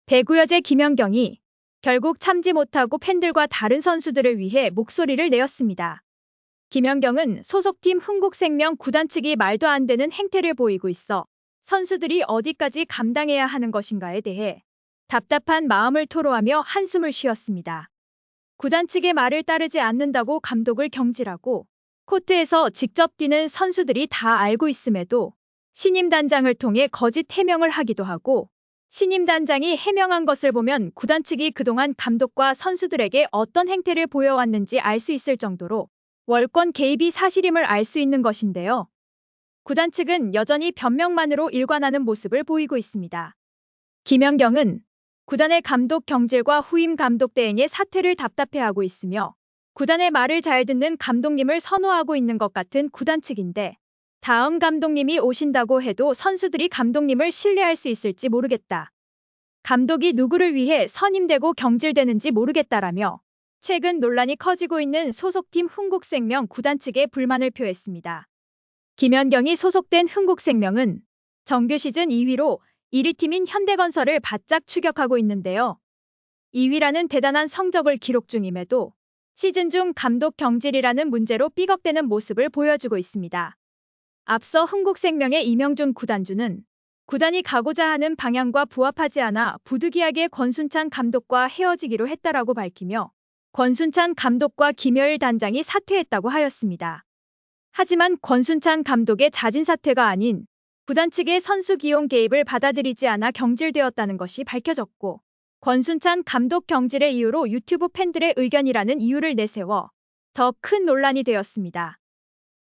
배구여제 김연경이 결국 참지 못하고 팬들과 다른 선수들을 위해 목소리를 내었습니다. 김연경은 소속팀 흥국생명 구단 측이 말도 안 되는 행태를 보이고 있어 선수들이 어디까지 감당해야 하는 것인가에 대해 답답한 마음을 토로하며 한숨을 쉬었습니다. 구단 측의 말을 따르지 않는다고 감독을 경질하고 코트에서 직접 뛰는 선수들이 다 알고 있음에도 신임 단장을 통해 거짓 해명을 하기도 하고 신임 단장이 해명한 것을 보면 구단 측이 그동안 감독과 선수들에게 어떤 행태를 보여왔는지 알 수 있을 정도로 월권 개입이 사실임을 알 수 있는 것인데요. 구단 측은 여전히 변명만으로 일관하는 모습을 보이고 있습니다. 김연경은 구단의 감독 경질과 후임 감독 대행의 사퇴를 답답해하고 있으며 구단의 말을 잘 듣는 감독님을 선호하고 있는 것 같은 구단 측인데 다음 감독님이 오신다고 해도 선수들이 감독님을 신뢰할 수 있을지 모르겠다. 감독이 누구를 위해 선임되고 경질되는지 모르겠다라며 최근 논란이 커지고 있는 소속팀 흥국생명 구단 측에 불만을 표했습니다. 김연경이 소속된 흥국생명은 정규 시즌 2위로 1위 팀인 현대건설을 바짝 추격하고 있는데요. 2위라는 대단한 성적을 기록 중임에도 시즌 중 감독 경질이라는 문제로 삐걱대는 모습을 보여주고 있습니다. 앞서 흥국생명의 이명준 구단주는 구단이 가고자 하는 방향과 부합하지 않아 부득이하게 권순찬 감독과 헤어지기로 했다라고 밝히며 권순찬 감독과 김여일 단장이 사퇴했다고 하였습니다. 하지만 권순찬 감독의 자진 사퇴가 아닌 구단 측의 선수 기용 개입을 받아들이지 않아 경질되었다는 것이 밝혀졌고 권순찬 감독 경질의 이유로 유튜브 팬들의 의견이라는 이유를 내세워 더 큰 논란이 되었습니다.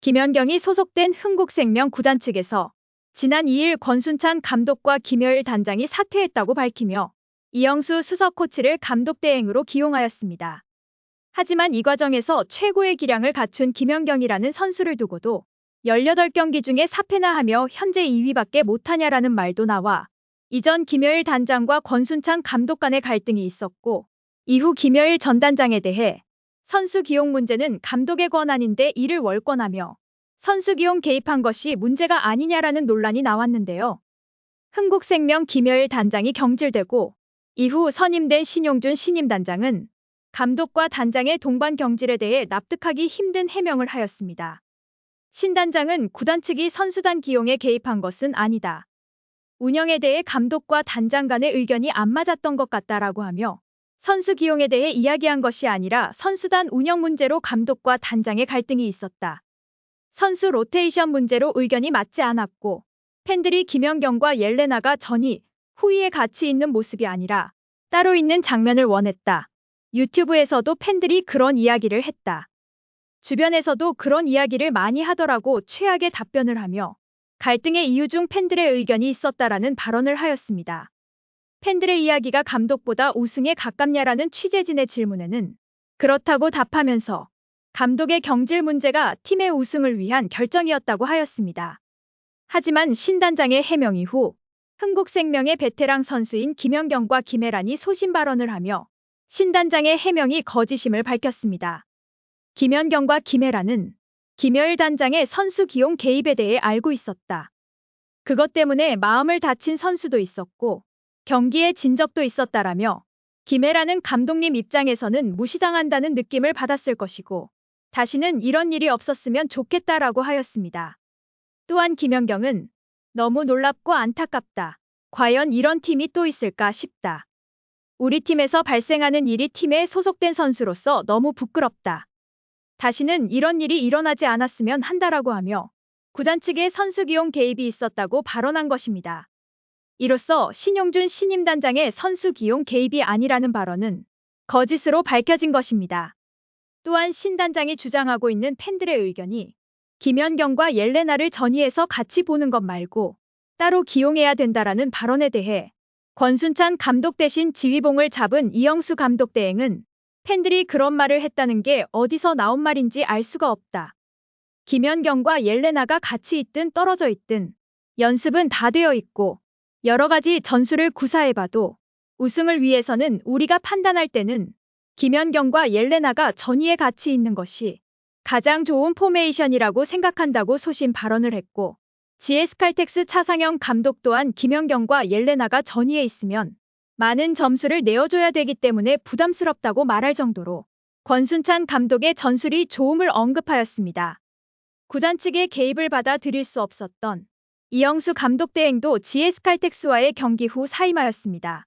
김연경이 소속된 흥국생명 구단 측에서 지난 2일 권순찬 감독과 김여일 단장이 사퇴했다고 밝히며 이영수 수석 코치를 감독 대행으로 기용하였습니다. 하지만 이 과정에서 최고의 기량을 갖춘 김연경이라는 선수를 두고도 18경기 중에 4패나 하며 현재 2위밖에 못하냐라는 말도 나와 이전 김여일 단장과 권순찬 감독 간의 갈등이 있었고 이후 김여일 전 단장에 대해 선수 기용 문제는 감독의 권한인데 이를 월권하며 선수 기용 개입한 것이 문제가 아니냐라는 논란이 나왔는데요. 흥국생명 김여일 단장이 경질되고 이후 선임된 신용준 신임 단장은 감독과 단장의 동반 경질에 대해 납득하기 힘든 해명을 하였습니다. 신 단장은 구단 측이 선수단 기용에 개입한 것은 아니다. 운영에 대해 감독과 단장 간의 의견이 안 맞았던 것 같다라고 하며 선수 기용에 대해 이야기한 것이 아니라 선수단 운영 문제로 감독과 단장의 갈등이 있었다. 선수 로테이션 문제로 의견이 맞지 않았고 팬들이 김연경과 옐레나가 전위, 후위에 같이 있는 모습이 아니라 따로 있는 장면을 원했다. 유튜브에서도 팬들이 그런 이야기를 했다. 주변에서도 그런 이야기를 많이 하더라고 최악의 답변을 하며 갈등의 이유 중 팬들의 의견이 있었다라는 발언을 하였습니다. 팬들의 이야기가 감독보다 우승에 가깝냐라는 취재진의 질문에는 그렇다고 답하면서 감독의 경질 문제가 팀의 우승을 위한 결정이었다고 하였습니다. 하지만 신 단장의 해명 이후 흥국생명의 베테랑 선수인 김연경과 김혜란이 소신 발언을 하며 신 단장의 해명이 거짓임을 밝혔습니다. 김연경과 김혜란은 김여일 단장의 선수 기용 개입에 대해 알고 있었다. 그것 때문에 마음을 다친 선수도 있었고 경기에 진 적도 있었다라며 김혜란은 감독님 입장에서는 무시당한다는 느낌을 받았을 것이고 다시는 이런 일이 없었으면 좋겠다라고 하였습니다. 또한 김연경은 너무 놀랍고 안타깝다. 과연 이런 팀이 또 있을까 싶다. 우리 팀에서 발생하는 일이 팀에 소속된 선수로서 너무 부끄럽다. 다시는 이런 일이 일어나지 않았으면 한다라고 하며 구단 측의 선수 기용 개입이 있었다고 발언한 것입니다. 이로써 신용준 신임 단장의 선수 기용 개입이 아니라는 발언은 거짓으로 밝혀진 것입니다. 또한 신 단장이 주장하고 있는 팬들의 의견이 김연경과 옐레나를 전위해서 같이 보는 것 말고 따로 기용해야 된다라는 발언에 대해 권순찬 감독 대신 지휘봉을 잡은 이영수 감독 대행은 팬들이 그런 말을 했다는 게 어디서 나온 말인지 알 수가 없다. 김연경과 옐레나가 같이 있든 떨어져 있든 연습은 다 되어 있고 여러 가지 전술을 구사해봐도 우승을 위해서는 우리가 판단할 때는 김연경과 옐레나가 전위에 같이 있는 것이 가장 좋은 포메이션이라고 생각한다고 소신 발언을 했고 GS칼텍스 차상영 감독 또한 김연경과 옐레나가 전위에 있으면 많은 점수를 내어줘야 되기 때문에 부담스럽다고 말할 정도로 권순찬 감독의 전술이 좋음을 언급하였습니다. 구단 측의 개입을 받아들일 수 없었던 이영수 감독 대행도 GS칼텍스와의 경기 후 사임하였습니다.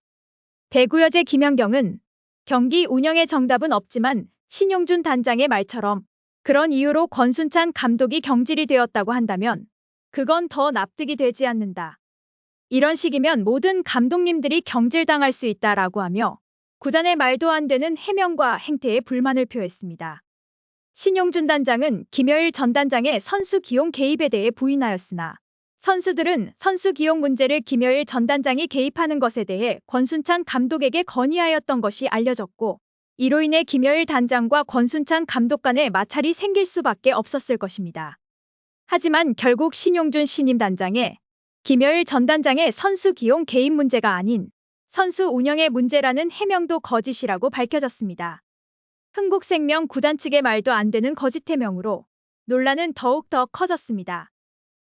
배구여제 김연경은 경기 운영의 정답은 없지만 신용준 단장의 말처럼 그런 이유로 권순찬 감독이 경질이 되었다고 한다면 그건 더 납득이 되지 않는다. 이런 식이면 모든 감독님들이 경질당할 수 있다라고 하며 구단의 말도 안 되는 해명과 행태에 불만을 표했습니다. 신용준 단장은 김여일 전 단장의 선수 기용 개입에 대해 부인하였으나 선수들은 선수 기용 문제를 김여일 전 단장이 개입하는 것에 대해 권순찬 감독에게 건의하였던 것이 알려졌고 이로 인해 김여일 단장과 권순찬 감독 간의 마찰이 생길 수밖에 없었을 것입니다. 하지만 결국 신용준 신임 단장의 김여일 전 단장의 선수 기용 개입 문제가 아닌 선수 운영의 문제라는 해명도 거짓이라고 밝혀졌습니다. 흥국생명 구단 측의 말도 안 되는 거짓 해명으로 논란은 더욱 더 커졌습니다.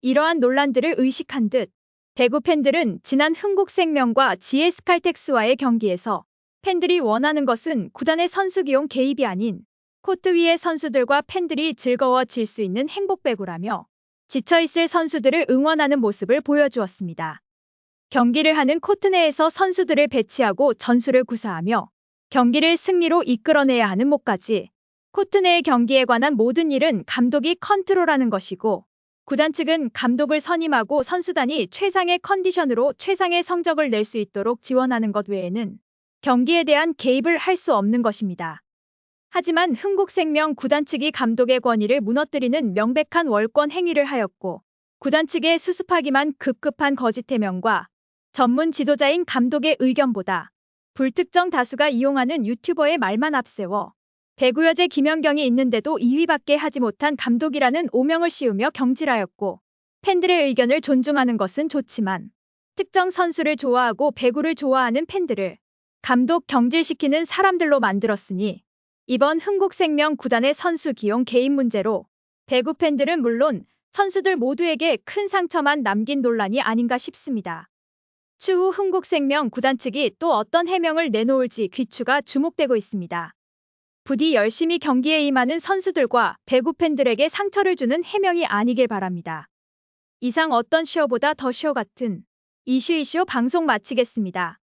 이러한 논란들을 의식한 듯 배구 팬들은 지난 흥국생명과 GS칼텍스와의 경기에서 팬들이 원하는 것은 구단의 선수 기용 개입이 아닌 코트 위의 선수들과 팬들이 즐거워질 수 있는 행복배구라며 지쳐있을 선수들을 응원하는 모습을 보여주었습니다. 경기를 하는 코트 내에서 선수들을 배치하고 전술을 구사하며 경기를 승리로 이끌어내야 하는 목까지 코트 내의 경기에 관한 모든 일은 감독이 컨트롤하는 것이고 구단 측은 감독을 선임하고 선수단이 최상의 컨디션으로 최상의 성적을 낼 수 있도록 지원하는 것 외에는 경기에 대한 개입을 할 수 없는 것입니다. 하지만 흥국생명 구단 측이 감독의 권위를 무너뜨리는 명백한 월권 행위를 하였고 구단 측의 수습하기만 급급한 거짓 해명과 전문 지도자인 감독의 의견보다 불특정 다수가 이용하는 유튜버의 말만 앞세워 배구여제 김연경이 있는데도 2위밖에 하지 못한 감독이라는 오명을 씌우며 경질하였고 팬들의 의견을 존중하는 것은 좋지만 특정 선수를 좋아하고 배구를 좋아하는 팬들을 감독 경질시키는 사람들로 만들었으니 이번 흥국생명 구단의 선수 기용 개입 문제로 배구 팬들은 물론 선수들 모두에게 큰 상처만 남긴 논란이 아닌가 싶습니다. 추후 흥국생명 구단 측이 또 어떤 해명을 내놓을지 귀추가 주목되고 있습니다. 부디 열심히 경기에 임하는 선수들과 배구 팬들에게 상처를 주는 해명이 아니길 바랍니다. 이상 어떤 쇼보다 더 쇼 같은 이슈 방송 마치겠습니다.